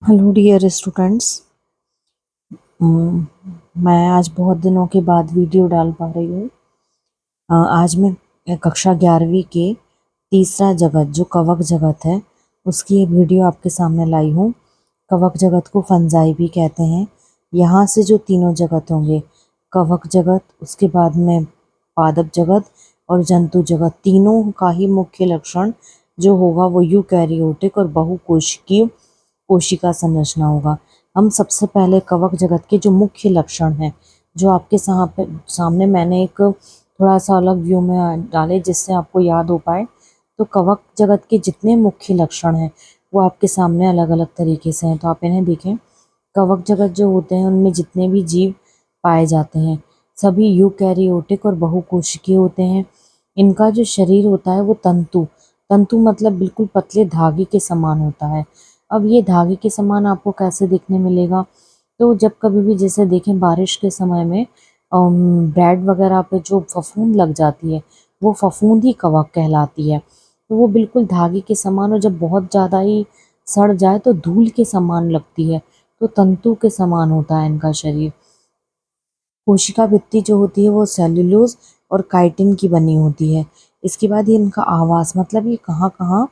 Hello dear students. मैं आज बहुत दिनों के बाद वीडियो डाल पा रही हूँ। आज मैं कक्षा 11वीं के तीसरा जगत जो कवक जगत है उसकी एक वीडियो आपके सामने लाई हूँ। कवक जगत को फंजाई भी कहते हैं। यहाँ से जो तीनों जगत होंगे, कवक जगत, उसके बाद में पादप जगत और जंतु जगत, तीनों का ही मुख्य लक्षण जो होगा वो यूकैरियोटिक और बहुकोशिकीय कोशिका संरचना होगा। हम सबसे पहले कवक जगत के जो मुख्य लक्षण हैं, जो आपके सामने मैंने एक थोड़ा सा अलग व्यू में डाले जिससे आपको याद हो पाए। तो कवक जगत के जितने मुख्य लक्षण हैं वो आपके सामने अलग अलग तरीके से हैं, तो आप इन्हें देखें। कवक जगत जो होते हैं उनमें जितने भी जीव पाए जाते हैं सभी यूकैरियोटिक और बहुकोशिकीय होते हैं। इनका जो शरीर होता है वो तंतु तंतु मतलब बिल्कुल पतले धागे के समान होता है। अब ये धागे के समान आपको कैसे देखने मिलेगा? तो जब कभी भी जैसे देखें बारिश के समय में ब्रेड वगैरह पे जो फफूंद लग जाती है वो फफूंद ही कवक कहलाती है। तो वो बिल्कुल धागे के समान, और जब बहुत ज़्यादा ही सड़ जाए तो धूल के समान लगती है। तो तंतु के समान होता है इनका शरीर। कोशिका भित्ति जो होती है वो सेल्यूलोज और काइटिन की बनी होती है। इसके बाद ये इनका आवास मतलब ये कहाँ कहाँ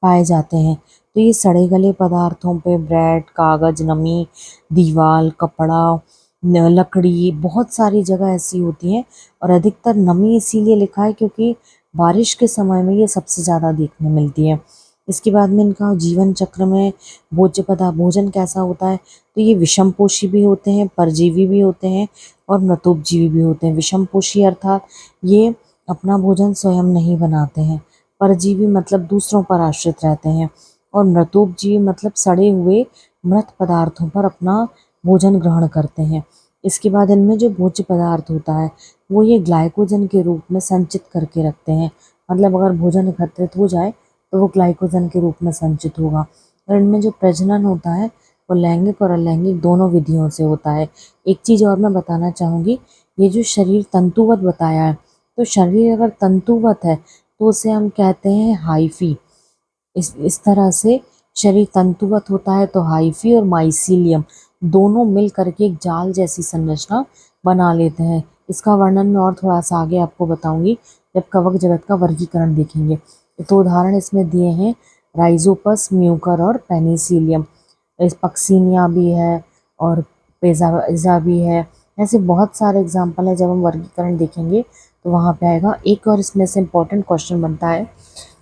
पाए जाते हैं। तो ये सड़े गले पदार्थों पे, ब्रेड, कागज, नमी, दीवार, कपड़ा, लकड़ी, बहुत सारी जगह ऐसी होती हैं। और अधिकतर नमी इसीलिए लिखा है क्योंकि बारिश के समय में ये सबसे ज़्यादा देखने मिलती है। इसके बाद में इनका जीवन चक्र में भोजन कैसा होता है? तो ये विषमपोषी भी होते हैं, परजीवी भी होते हैं और मृतोपजीवी भी होते हैं। विषमपोषी अर्थात ये अपना भोजन स्वयं नहीं बनाते हैं। परजीवी मतलब दूसरों पर आश्रित रहते हैं। और मृतोपजीवी मतलब सड़े हुए मृत पदार्थों पर अपना भोजन ग्रहण करते हैं। इसके बाद इनमें जो भोज्य पदार्थ होता है वो ये ग्लाइकोजन के रूप में संचित करके रखते हैं। मतलब अगर भोजन एकत्रित हो जाए तो वो ग्लाइकोजन के रूप में संचित होगा। और इनमें जो प्रजनन होता है वो लैंगिक और अलैंगिक दोनों विधियों से होता है। एक चीज़ और मैं बताना चाहूँगी, ये जो शरीर तंतुवत बताया है, तो शरीर अगर तंतुवत है तो उसे हम कहते हैं हाइफी। इस तरह से शरीर तंतुवत होता है तो हाइफी और माइसीलियम दोनों मिल करके एक जाल जैसी संरचना बना लेते हैं। इसका वर्णन मैं और थोड़ा सा आगे आपको बताऊंगी जब कवक जगत का वर्गीकरण देखेंगे। तो उदाहरण इसमें दिए हैं राइजोपस, म्यूकर और पेनिसिलियम। इस पक्सीनिया भी है और पेजाजा भी है। ऐसे बहुत सारे एग्जाम्पल है। जब हम वर्गीकरण देखेंगे तो वहाँ पे आएगा। एक और इसमें से इम्पोर्टेंट क्वेश्चन बनता है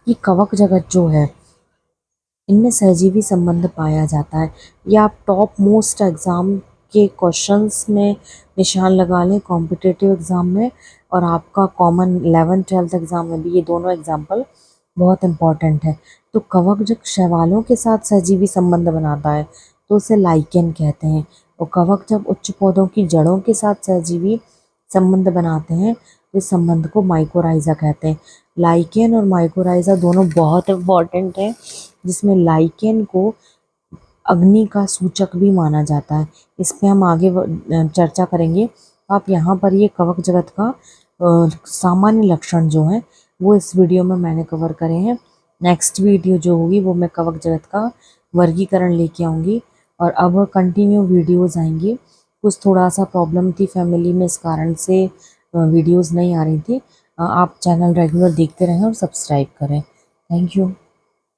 कि कवक जगत जो है इनमें सहजीवी संबंध पाया जाता है। या आप टॉप मोस्ट एग्ज़ाम के क्वेश्चंस में निशान लगा लें कॉम्पिटिटिव एग्ज़ाम में, और आपका कॉमन 11th-12th एग्ज़ाम में भी ये दोनों एग्जाम्पल बहुत इंपॉर्टेंट है। तो कवक जब शैवालों के साथ सहजीवी संबंध बनाता है तो उसे लाइकेन कहते हैं। और कवक जब उच्च पौधों की जड़ों के साथ सहजीवी संबंध बनाते हैं तो इस संबंध को माइकोराइजा कहते हैं। लाइकेन और माइकोराइजा दोनों बहुत इंपॉर्टेंट हैं, जिसमें लाइकेन को अग्नि का सूचक भी माना जाता है। इस पे हम आगे चर्चा करेंगे। आप यहाँ पर ये कवक जगत का सामान्य लक्षण जो है वो इस वीडियो में मैंने कवर करे हैं। नेक्स्ट वीडियो जो होगी वो मैं कवक जगत का वर्गीकरण लेके आऊँगी। और अब कंटिन्यू वीडियोज़ आएंगी। कुछ थोड़ा सा प्रॉब्लम थी फैमिली में, इस कारण से वीडियोज़ नहीं आ रही थी। आप चैनल रेगुलर देखते रहें और सब्सक्राइब करें। Thank you.